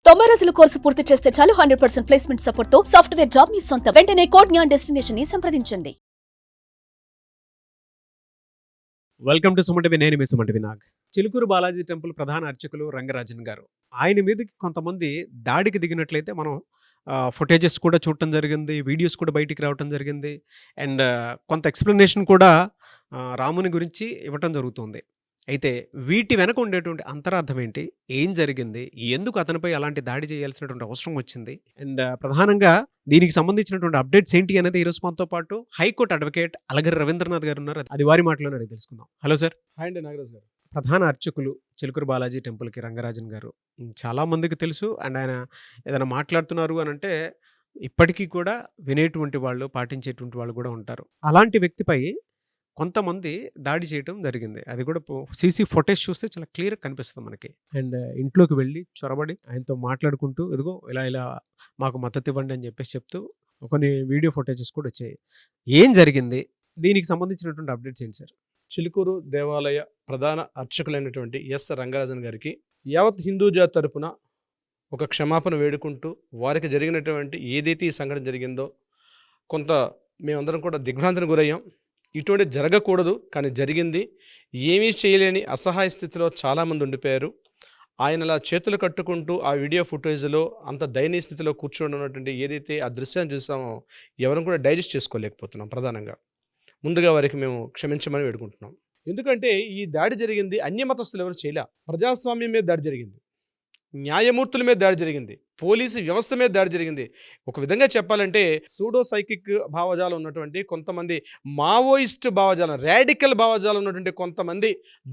90 రోజుల కోర్సు పూర్తి చేస్తే చాలు 100% ప్లేస్మెంట్ సపోర్ట్ తో సాఫ్ట్వేర్ జాబ్ మీ సొంతం. వెంటనే కోడ్ జ్ఞాన్ డెస్టినేషన్ ని సంప్రదించండి. Welcome to Suman TV. నేను మీ సుమన్ టీవీ నాగ్. చిలుకూరు బాలాజీ టెంపుల్ ప్రధాన అర్చకులు రంగరాజన్ గారు, ఆయన మీదకి కొంతమంది దాడికి దిగినట్లయితే మనం ఫుటేజెస్ కూడా చూడటం జరిగింది, వీడియోస్ కూడా బయటికి రావటం జరిగింది. అండ్ కొంత ఎక్స్ప్లెనేషన్ కూడా రాముని గురించి ఇవ్వటం జరుగుతుంది. అయితే వీటి వెనక ఉండేటువంటి అంతరార్థం ఏంటి, ఏం జరిగింది, ఎందుకు అతనిపై అలాంటి దాడి చేయాల్సినటువంటి అవసరం వచ్చింది, అండ్ ప్రధానంగా దీనికి సంబంధించినటువంటి అప్డేట్స్ ఏంటి అనేది ఈరోజు మనతో పాటు హైకోర్టు అడ్వకేట్ అలగరి రవీంద్రనాథ్ గారు ఉన్నారు. అది వారి మాటలోనే అడిగి తెలుసుకుందాం. Hello sir. హాయ్ అండి నాగరాజ్ గారు. ప్రధాన అర్చకులు చిలుకూరు బాలాజీ టెంపుల్కి రంగరాజన్ గారు చాలా మందికి తెలుసు. అండ్ ఆయన ఏదైనా మాట్లాడుతున్నారు అని అంటే ఇప్పటికీ కూడా వినేటువంటి వాళ్ళు, పాటించేటువంటి వాళ్ళు కూడా ఉంటారు. అలాంటి వ్యక్తిపై కొంతమంది దాడి చేయడం జరిగింది. అది కూడా సీసీ ఫుటేజ్ చూస్తే చాలా క్లియర్గా కనిపిస్తుంది మనకి. అండ్ ఇంట్లోకి వెళ్ళి చొరబడి ఆయనతో మాట్లాడుకుంటూ ఇదిగో ఇలా ఇలా మాకు మద్దతు ఇవ్వండి అని చెప్పేసి చెప్తూ కొన్ని వీడియో ఫుటేజెస్ కూడా వచ్చాయి. ఏం జరిగింది, దీనికి సంబంధించినటువంటి అప్డేట్స్ ఏంటి సార్? చిలుకూరు దేవాలయ ప్రధాన అర్చకులైనటువంటి ఎస్ రంగరాజన్ గారికి యావత్ హిందూ జాతి తరపున ఒక క్షమాపణ వేడుకుంటూ, వారికి జరిగినటువంటి ఏదైతే ఈ సంఘటన జరిగిందో కొంత మేమందరం కూడా దిగ్భ్రాంతిని గురయ్యాం. ఇటువంటి జరగకూడదు, కానీ జరిగింది. ఏమీ చేయలేని అసహాయ స్థితిలో చాలామంది ఉండిపోయారు. ఆయన అలా చేతులు కట్టుకుంటూ ఆ వీడియో ఫుటేజ్లో అంత దయనీయ స్థితిలో కూర్చొని ఉన్నటువంటి ఏదైతే ఆ దృశ్యాన్ని చూసామో ఎవరం కూడా డైజెస్ట్ చేసుకోలేకపోతున్నాం. ప్రధానంగా ముందుగా వారికి మేము క్షమించమని వేడుకుంటున్నాం. ఎందుకంటే ఈ దాడి జరిగింది అన్యమతస్తులు ఎవరు చేయలే. ప్రజాస్వామ్యం మీద దాడి జరిగింది, న్యాయమూర్తుల మీద దాడి జరిగింది, పోలీసు వ్యవస్థ మీద దాడి జరిగింది. ఒక విధంగా చెప్పాలంటే సూడో సైకిక్ భావజాలం ఉన్నటువంటి కొంతమంది, మావోయిస్ట్ భావజాలం, రాడికల్ భావజాలం ఉన్నటువంటి కొంతమంది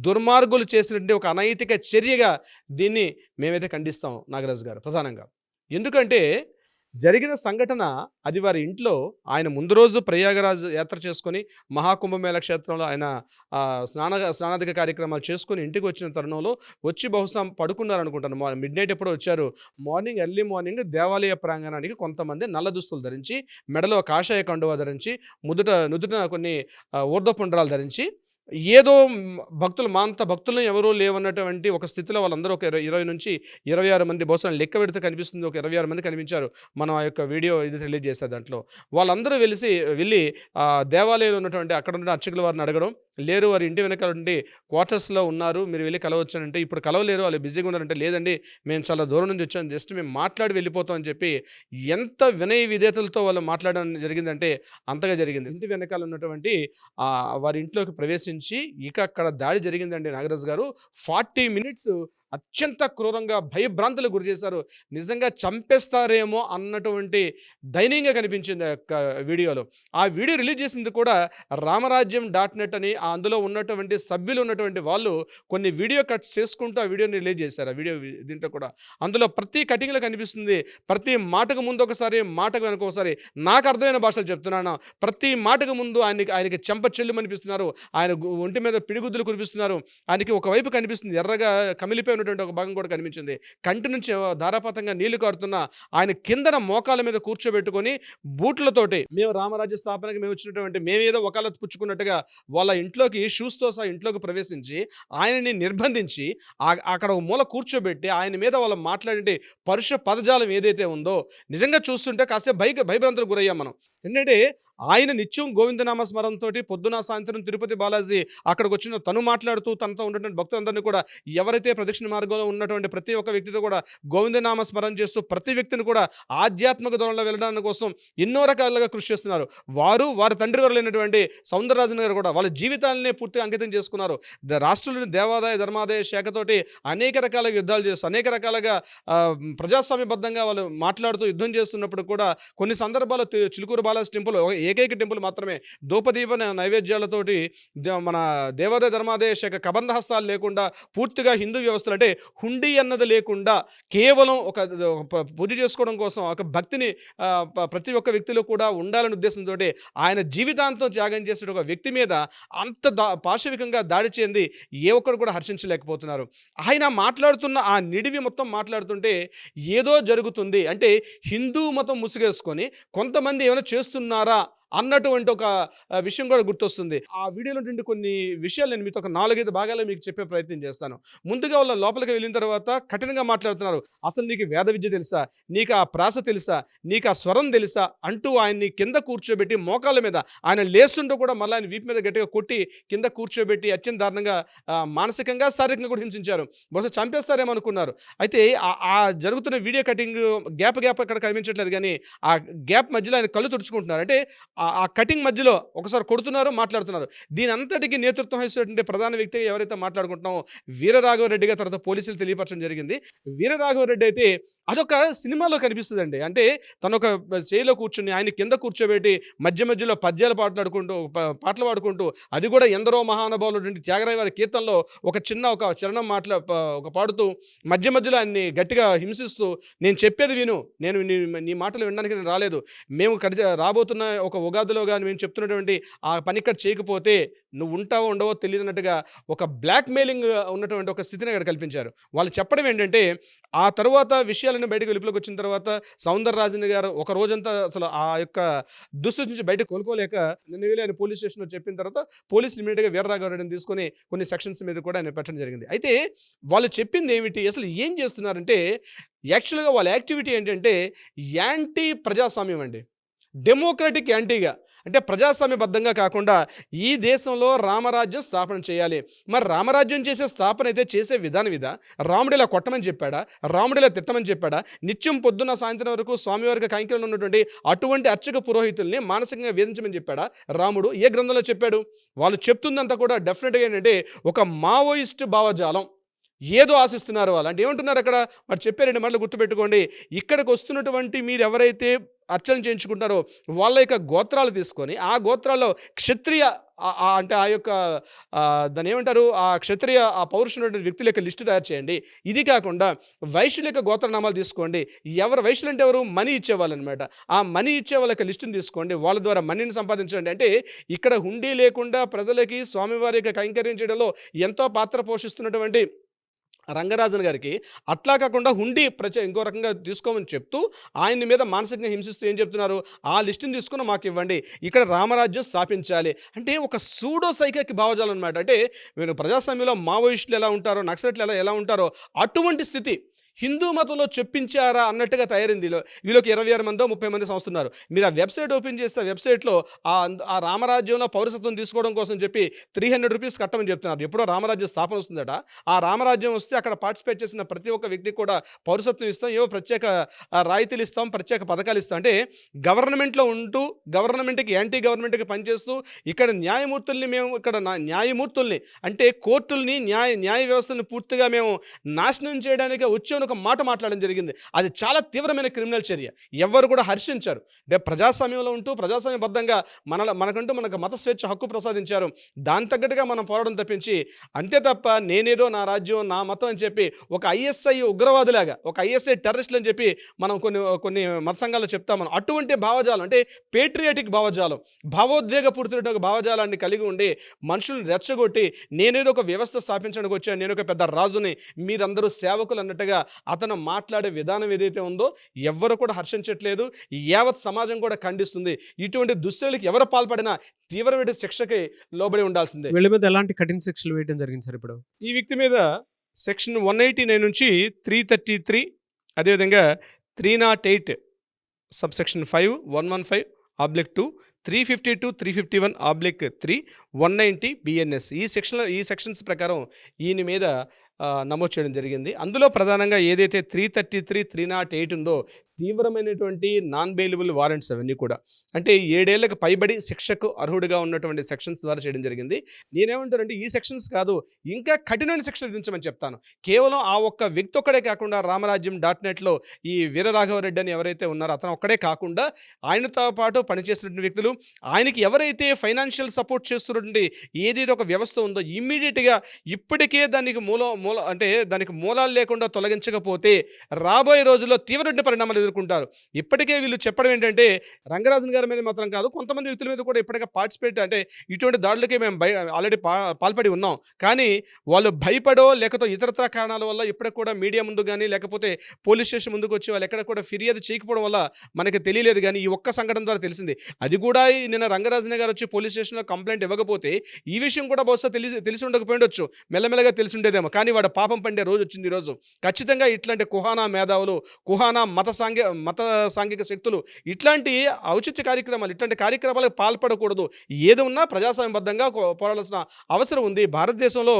దుర్మార్గులు చేసినటువంటి ఒక అనైతిక చర్యగా దీన్ని మేమైతే ఖండిస్తాం నాగరాజు గారు. ప్రధానంగా ఎందుకంటే జరిగిన సంఘటన అది వారి ఇంట్లో ఆయన ముందు రోజు ప్రయాగరాజ్ యాత్ర చేసుకొని మహాకుంభమేళ క్షేత్రంలో ఆయన స్నానాధిక కార్యక్రమాలు చేసుకొని ఇంటికి వచ్చిన తరుణంలో వచ్చి బహుశా పడుకున్నారనుకుంటాను. మిడ్ నైట్ ఎప్పుడో వచ్చారు. ఎర్లీ మార్నింగ్ దేవాలయ ప్రాంగణానికి కొంతమంది నల్ల దుస్తులు ధరించి, మెడలో కాషాయ కండువా ధరించి, నుదుట కొన్ని ఊర్ధ్వపుండ్రాలు ధరించి, ఏదో భక్తులు మాంత భక్తులను ఎవరూ లేవన్నటువంటి ఒక స్థితిలో వాళ్ళందరూ ఒక 20 నుంచి 26 మంది, బహుశా లెక్క పెడితే కనిపిస్తుంది ఒక 26 మంది కనిపించారు. మనం ఆ యొక్క వీడియో ఇది రిలీజ్ చేశారు. దాంట్లో వాళ్ళందరూ వెళ్ళి దేవాలయంలో ఉన్నటువంటి అక్కడ ఉన్న అర్చకుల వారిని అడగడం, లేరు వారి ఇంటి వెనకాల ఉండి క్వార్టర్స్లో ఉన్నారు, మీరు వెళ్ళి కలవచ్చానంటే, ఇప్పుడు కలవలేరు, వాళ్ళు బిజీగా ఉన్నారంటే, లేదండి మేము చాలా దూరం నుంచి వచ్చాను, జస్ట్ మేము మాట్లాడి వెళ్ళిపోతాం అని చెప్పి ఎంత వినయ విధేతలతో వాళ్ళు మాట్లాడడం జరిగిందంటే అంతగా జరిగింది. ఇంటి వెనకాల ఉన్నటువంటి వారి ఇంట్లోకి ప్రవేశించి ఇక అక్కడ దాడి జరిగిందండి నాగరాజు గారు. 40 మినిట్స్ అత్యంత క్రూరంగా భయభ్రాంతులకు గురి చేశారు. నిజంగా చంపేస్తారేమో అన్నటువంటి దయనీయంగా కనిపించింది ఆ యొక్క వీడియోలో. ఆ వీడియో రిలీజ్ చేసింది కూడా రామరాజ్యం.net అని అందులో ఉన్నటువంటి సభ్యులు ఉన్నటువంటి వాళ్ళు కొన్ని వీడియో కట్స్ చేసుకుంటూ ఆ వీడియోని రిలీజ్ చేశారు. ఆ వీడియో దీంట్లో కూడా అందులో ప్రతి కటింగ్లో కనిపిస్తుంది. ప్రతి మాటకు ముందు ఒకసారి, మాటకు వెనక ఒకసారి, నాకు అర్థమైన భాషలు చెప్తున్నాను. ప్రతి మాటకు ముందు ఆయనకి చెంప చెల్లుమనిపిస్తున్నారు, ఆయన ఒంటి మీద పిడిగుద్దులు కురిపిస్తున్నారు. ఆయనకి ఒకవైపు కనిపిస్తుంది ఎర్రగా కమిలిపోయి ఉన్నటువంటి ఒక భాగం కూడా కనిపించింది. కంటి నుంచి ధారాపాతంగా నీళ్లు కారుతున్న ఆయన కిందన మోకాల మీద కూర్చోబెట్టుకొని బూట్లతోటి, మేము రామరాజ్య స్థాపనకి మేము వచ్చినటువంటి మేమేదో వకాలత్ పుచ్చుకున్నట్టుగా వాళ్ళ ఇంట్లోకి షూస్తో సహా ఇంట్లోకి ప్రవేశించి ఆయనని నిర్బంధించి అక్కడ ఒక మూల కూర్చోబెట్టి ఆయన మీద వాళ్ళు మాట్లాడే పరుష పదజాలం ఏదైతే ఉందో నిజంగా చూస్తుంటే కాసేపు భయభ్రాంతులకు గురయ్యాం మనం. ఎందుకంటే ఆయన నిత్యం గోవిందనామ స్మరణతో పొద్దున సాయంత్రం తిరుపతి బాలాజీ అక్కడికి వచ్చిన తను మాట్లాడుతూ తనతో ఉన్నటువంటి భక్తులందరినీ కూడా, ఎవరైతే ప్రదక్షిణ మార్గంలో ఉన్నటువంటి ప్రతి ఒక్క వ్యక్తితో కూడా గోవిందనామ స్మరణ చేస్తూ ప్రతి వ్యక్తిని కూడా ఆధ్యాత్మిక దూరంలో వెళ్ళడానికి కోసం ఎన్నో రకాలుగా కృషి చేస్తున్నారు. వారి తండ్రి గారు లేనటువంటి సౌందరరాజన్ గారు కూడా వాళ్ళ జీవితాలనే పూర్తిగా అంకితం చేసుకున్నారు. రాష్ట్రంలోని దేవాదాయ ధర్మాదాయ శాఖతోటి అనేక రకాల యుద్ధాలు చేస్తూ, అనేక రకాలుగా ప్రజాస్వామ్యబద్ధంగా వాళ్ళు మాట్లాడుతూ యుద్ధం చేస్తున్నప్పుడు కూడా కొన్ని సందర్భాల్లో చిలుకూరు బాలాజీ టెంపుల్ ఏకైక టెంపుల్ మాత్రమే దూపదీప నైవేద్యాలతోటి మన దేవాదాయ ధర్మాదాయ శాఖ కబంధ హస్తాలు లేకుండా పూర్తిగా హిందూ వ్యవస్థలు అంటే హుండీ అన్నది లేకుండా కేవలం ఒక పూజ చేసుకోవడం కోసం ఒక భక్తిని ప్రతి ఒక్క వ్యక్తిలో కూడా ఉండాలనే ఉద్దేశంతో ఆయన జీవితాంతం త్యాగం చేసిన ఒక వ్యక్తి మీద అంత పాశవికంగా దాడి చేయండి ఏ ఒక్కరు కూడా హర్షించలేకపోతున్నారు. ఆయన మాట్లాడుతున్న ఆ నిడివి మొత్తం మాట్లాడుతుంటే ఏదో జరుగుతుంది అంటే హిందూ మతం ముసుగేసుకొని కొంతమంది ఏమైనా చేస్తున్నారా అన్నటువంటి ఒక విషయం కూడా గుర్తొస్తుంది. ఆ వీడియోలో నుండి కొన్ని విషయాలు నేను మీతో ఒక 4-5 భాగాల్లో మీకు చెప్పే ప్రయత్నం చేస్తాను. ముందుగా వాళ్ళ లోపలికి వెళ్ళిన తర్వాత కఠినంగా మాట్లాడుతున్నారు. అసలు నీకు వేద విద్య తెలుసా, నీకు ఆ ప్రాస తెలుసా, నీకు ఆ స్వరం తెలుసా అంటూ ఆయన్ని కింద కూర్చోబెట్టి మోకాళ్ళ మీద ఆయన లేస్తుంటూ కూడా మళ్ళీ ఆయన వీపు మీద గట్టిగా కొట్టి కింద కూర్చోబెట్టి అత్యంత దారుణంగా మానసికంగా శారీరకంగా కూడా హింసించారు. బహుశా చంపేస్తారేమో అనుకున్నారు. అయితే ఆ జరుగుతున్న వీడియో కటింగ్ గ్యాప్ అక్కడ కనిపించట్లేదు, కానీ ఆ గ్యాప్ మధ్యలో ఆయన కళ్ళు తుడుచుకుంటున్నారు. అంటే ఆ కటింగ్ మధ్యలో ఒకసారి కొడుతున్నారు, మాట్లాడుతున్నారు. దీని అంతటికి నేతృత్వం వహిస్తున్నటువంటి ప్రధాన వ్యక్తి ఎవరైతే మాట్లాడుకుంటున్నామో వీరరాఘవరెడ్డిగా తర్వాత పోలీసులు తెలియపరచడం జరిగింది. వీరరాఘవరెడ్డి అయితే అదొక సినిమాలో కనిపిస్తుందండి. అంటే తను ఒక స్టేజ్లో కూర్చుని ఆయన కింద కూర్చోబెట్టి మధ్యలో పద్యాలు పాటలు పాడుకుంటూ అది కూడా ఎందరో మహానుభావులు త్యాగరాయ వారి కీర్తనలో ఒక చరణం ఒక పాడుతూ మధ్యలో ఆయన్ని గట్టిగా హింసిస్తూ, నేను చెప్పేది విను, నేను నీ మాటలు వినడానికి నేను రాలేదు, మేము రాబోతున్న ఒక ఉగాదిలో కానీ మేము చెప్తున్నటువంటి ఆ పని ఇక్కడ చేయకపోతే నువ్వు ఉంటావో ఉండవో తెలియదన్నట్టుగా ఒక బ్లాక్ మెయిలింగ్ ఉన్నటువంటి ఒక స్థితిని అక్కడ కల్పించారు. వాళ్ళు చెప్పడం ఏంటంటే, ఆ తర్వాత విషయాలన్నీ బయటకు వెలుపులోకి వచ్చిన తర్వాత సౌందరరాజన్ గారు ఒక రోజంతా అసలు ఆ యొక్క దుస్థితి నుంచి బయటకు కోలుకోలేక నిన్న వెళ్ళి ఆయన పోలీస్ స్టేషన్లో చెప్పిన తర్వాత పోలీసులు ఇమీడియట్గా వీరరాఘవరెడ్డిని తీసుకొని కొన్ని సెక్షన్స్ మీద కూడా ఆయన పెట్టడం జరిగింది. అయితే వాళ్ళు చెప్పింది ఏమిటి, అసలు ఏం చేస్తున్నారంటే యాక్చువల్గా వాళ్ళ యాక్టివిటీ ఏంటంటే యాంటీ ప్రజాస్వామ్యం అండి. డెమోక్రటిక్ యాంటీగా, అంటే ప్రజాస్వామ్యబద్ధంగా కాకుండా ఈ దేశంలో రామరాజ్యం స్థాపన చేయాలి. మరి రామరాజ్యం చేసే స్థాపన అయితే చేసే విధానం ఇదా? రాముడిలా కొట్టమని చెప్పాడా, రాముడిలా తిట్టమని చెప్పాడా? నిత్యం పొద్దున్న సాయంత్రం వరకు స్వామివారికి కైంకర్యంలో ఉన్నటువంటి అటువంటి అర్చక పురోహితుల్ని మానసికంగా వేధించమని చెప్పాడా రాముడు? ఏ గ్రంథంలో చెప్పాడు? వాళ్ళు చెప్తుందంతా కూడా డెఫినెట్గా ఏంటంటే ఒక మావోయిస్ట్ భావజాలం. ఏదో ఆశిస్తున్నారు వాళ్ళు. అంటే ఏమంటున్నారు అక్కడ? వాడు చెప్పే 2 మాటలు గుర్తుపెట్టుకోండి. ఇక్కడికి వస్తున్నటువంటి మీరు ఎవరైతే అర్చన చేయించుకుంటారో వాళ్ళ యొక్క గోత్రాలు తీసుకొని ఆ గోత్రాల్లో క్షత్రియ అంటే ఆ యొక్క దాన్ని ఏమంటారు, ఆ క్షత్రియ ఆ పౌరుషున్నటువంటి వ్యక్తుల యొక్క లిస్టు తయారు చేయండి. ఇది కాకుండా వైశ్యుల యొక్క గోత్రనామాలు తీసుకోండి. వైశ్యులు అంటే ఎవరు? మనీ ఇచ్చేవాళ్ళు అనమాట. ఆ మనీ ఇచ్చే వాళ్ళ యొక్క లిస్టుని తీసుకోండి, వాళ్ళ ద్వారా మనీని సంపాదించండి. అంటే ఇక్కడ హుండీ లేకుండా ప్రజలకి స్వామివారి యొక్క కైంకర్యం చేయడంలో ఎంతో పాత్ర పోషిస్తున్నటువంటి రంగరాజన్ గారికి అట్లా కాకుండా హుండీ ఇంకో రకంగా తీసుకోమని చెప్తూ ఆయన మీద మానసికంగా హింసిస్తూ ఏం చెప్తున్నారు? ఆ లిస్టుని తీసుకుని మాకు ఇవ్వండి, ఇక్కడ రామరాజ్యం స్థాపించాలి. అంటే ఒక సూడో సైకిక్ భావజాలం అనమాట. అంటే మీరు ప్రజాస్వామ్యంలో మావోయిస్టులు ఎలా ఉంటారో, నక్సలైట్లు ఎలా ఉంటారో అటువంటి స్థితి హిందూ మతంలో చెప్పించారా అన్నట్టుగా తయారైంది. వీళ్ళకి 26 మందో 30 మంది సంవస్తున్నారు. మీరు ఆ వెబ్సైట్ ఓపెన్ చేస్తే ఆ వెబ్సైట్లో ఆ రామరాజ్యంలో పౌరసత్వం తీసుకోవడం కోసం చెప్పి 300 రూపీస్ కట్టమని చెప్తున్నారు. ఎప్పుడో రామరాజ్యం స్థాపన వస్తుందట. ఆ రామరాజ్యం వస్తే అక్కడ పార్టిసిపేట్ చేసిన ప్రతి ఒక్క వ్యక్తికి కూడా పౌరసత్వం ఇస్తాం, ఏవో ప్రత్యేక రాయితీలు ఇస్తాం, ప్రత్యేక పథకాలు ఇస్తాం. అంటే గవర్నమెంట్లో ఉంటూ గవర్నమెంట్కి యాంటీ గవర్నమెంట్కి పనిచేస్తూ ఇక్కడ న్యాయమూర్తుల్ని అంటే కోర్టుల్ని న్యాయ వ్యవస్థని పూర్తిగా మేము నాశనం చేయడానికి వచ్చే ఒక మాట మాట్లాడడం జరిగింది. అది చాలా తీవ్రమైన క్రిమినల్ చర్య. ఎవరు కూడా హర్షించారు. అంటే ప్రజాస్వామ్యంలో ఉంటూ ప్రజాస్వామ్యబద్ధంగా మనకు మత స్వేచ్ఛ హక్కు ప్రసాదించారు. దాని తగ్గట్టుగా మనం పోరాటం తప్పించి అంతే తప్ప నేనేదో నా రాజ్యం నా మతం అని చెప్పి ఒక ఐఎస్ఐ ఉగ్రవాదులాగా, ఒక ఐఎస్ఐ టెర్రరిస్టులు అని చెప్పి మనం కొన్ని మత సంఘాల్లో చెప్తాం. మనం అటువంటి భావజాలం అంటే పేట్రియాటిక్ భావజాలం, భావోద్వేగపూరిత భావజాలాన్ని కలిగి ఉండి మనుషులను రెచ్చగొట్టి నేనేదో ఒక వ్యవస్థ స్థాపించడానికి వచ్చాను, నేను ఒక పెద్ద రాజుని, మీరందరూ సేవకులు అన్నట్టుగా అతను మాట్లాడే విధానం ఏదైతే ఉందో ఎవ్వరు కూడా హర్షించట్లేదు. యావత్ సమాజం కూడా ఖండిస్తుంది. ఇటువంటి దుశ్చర్యలకు ఎవరు పాల్పడినా తీవ్రమైన శిక్షకి లోబడి ఉండాల్సిందే. వీళ్ళ మీద ఎలాంటి కఠిన శిక్షలు వేయడం జరిగింది సార్? ఇప్పుడు ఈ వ్యక్తి మీద సెక్షన్ 189 నుంచి 333, అదేవిధంగా 308 సబ్సెక్షన్ 5, 115/2, 352, 351/3, 190 BNS ఈ సెక్షన్స్ ప్రకారం ఈయన మీద నమోదు చేయడం జరిగింది. అందులో ప్రధానంగా ఏదైతే 333, 308 ఉందో తీవ్రమైనటువంటి నాన్ బెయిలబుల్ వారెంట్స్ అవన్నీ కూడా అంటే 7 ఏళ్లకు పైబడి శిక్షకు అర్హుడిగా ఉన్నటువంటి సెక్షన్స్ ద్వారా చేయడం జరిగింది. నేనేమంటానంటే ఈ సెక్షన్స్ కాదు, ఇంకా కఠినమైన శిక్షలు విధించమని చెప్తాను. కేవలం ఆ ఒక్క వ్యక్తి ఒక్కడే కాకుండా రామరాజ్యం.netలో ఈ వీరరాఘవరెడ్డి అని ఎవరైతే ఉన్నారో అతను ఒక్కడే కాకుండా ఆయనతో పాటు పనిచేసినటువంటి వ్యక్తులు, ఆయనకి ఎవరైతే ఫైనాన్షియల్ సపోర్ట్ చేస్తున్నటువంటి ఏదైతే ఒక వ్యవస్థ ఉందో ఇమ్మీడియట్గా ఇప్పటికే దానికి దానికి మూలాలు లేకుండా తొలగించకపోతే రాబోయే రోజుల్లో తీవ్రమైన పరిణామాలు ఎదుర్కొంటారు. ఇప్పటికే వీళ్ళు చెప్పడం ఏంటంటే రంగరాజన్ గారి మీద మాత్రం కాదు, కొంతమంది వ్యక్తుల మీద కూడా ఇప్పటికే పార్టిసిపేట్ అంటే ఇటువంటి దాడులకి మేము ఆల్రెడీ పాల్పడి ఉన్నాం. కానీ వాళ్ళు భయపడో లేకపోతే ఇతరత్ర కారణాల వల్ల ఇప్పటికి కూడా మీడియా ముందు కానీ లేకపోతే పోలీస్ స్టేషన్ ముందుకు వచ్చి వాళ్ళు ఎక్కడ కూడా ఫిర్యాదు చేయకపోవడం వల్ల మనకి తెలియలేదు. కానీ ఈ ఒక్క సంఘటన ద్వారా తెలిసింది. అది కూడా నిన్న రంగరాజన్ గారు వచ్చి పోలీస్ స్టేషన్లో కంప్లైంట్ ఇవ్వకపోతే ఈ విషయం కూడా బహుశా తెలిసి ఉండకపోయిండొచ్చు, మెల్లమెల్లగా తెలిసి ఉండేదేమో. కానీ వాడు పాపం పండే రోజు వచ్చింది ఈరోజు. ఖచ్చితంగా ఇట్లాంటి కుహానా మేధావులు, కుహానా మత సాంఘిక శక్తులు ఇట్లాంటి ఔచిత్య కార్యక్రమాలు, ఇట్లాంటి కార్యక్రమాలకు పాల్పడకూడదు. ఏది ఉన్నా ప్రజాస్వామ్యబద్ధంగా పోరాడాల్సిన అవసరం ఉంది. భారతదేశంలో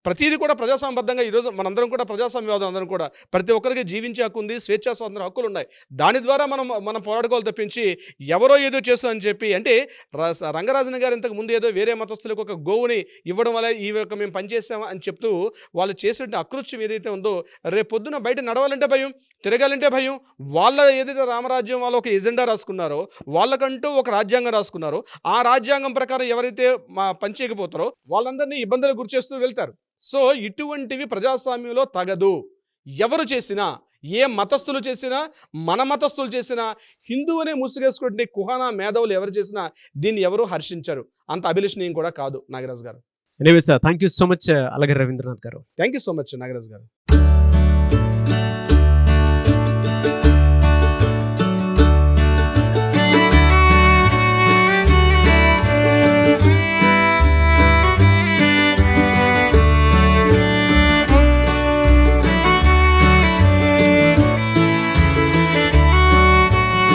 ప్రతిదీ కూడా ప్రజాస్వామ్యబద్ధంగా ఈరోజు మనందరం కూడా ప్రజాస్వామ్యవాదం, అందరం కూడా ప్రతి ఒక్కరికి జీవించే హక్కు ఉంది, స్వేచ్ఛా స్వాతంత్ర హక్కులు ఉన్నాయి. దాని ద్వారా మనం పోరాడుకోవాలి తప్పించి ఎవరో ఏదో చేస్తారని చెప్పి అంటే రంగరాజన్ గారు ఇంతకు ముందు ఏదో వేరే మతస్థులకు ఒక గోవుని ఇవ్వడం వల్ల ఈ యొక్క మేము పనిచేసామా అని చెప్తూ వాళ్ళు చేసే అకృత్యం ఏదైతే ఉందో, రేపు పొద్దున బయట నడవాలంటే భయం, తిరగాలంటే భయం. వాళ్ళ ఏదైతే రామరాజ్యం వాళ్ళు ఒక ఎజెండా రాసుకున్నారో, వాళ్ళకంటూ ఒక రాజ్యాంగం రాసుకున్నారో, ఆ రాజ్యాంగం ప్రకారం ఎవరైతే పనిచేయకపోతారో వాళ్ళందరినీ ఇబ్బందులకు గురి చేస్తూ వెళ్తారు. సో ఇటువంటివి ప్రజాస్వామ్యంలో తగదు. ఎవరు చేసినా, ఏ మతస్థులు చేసినా, మన మతస్థులు చేసినా, హిందూ అనే ముసుగేసుకుంటే కుహానా మేధావులు ఎవరు చేసినా దీన్ని ఎవరు హర్షించరు. అంత అభిలషణీయం కూడా కాదు నాగరాజ్ గారు. Anyways thank you so much Alagar Ravindranath గారు. Thank you so much Nagaraj గారు.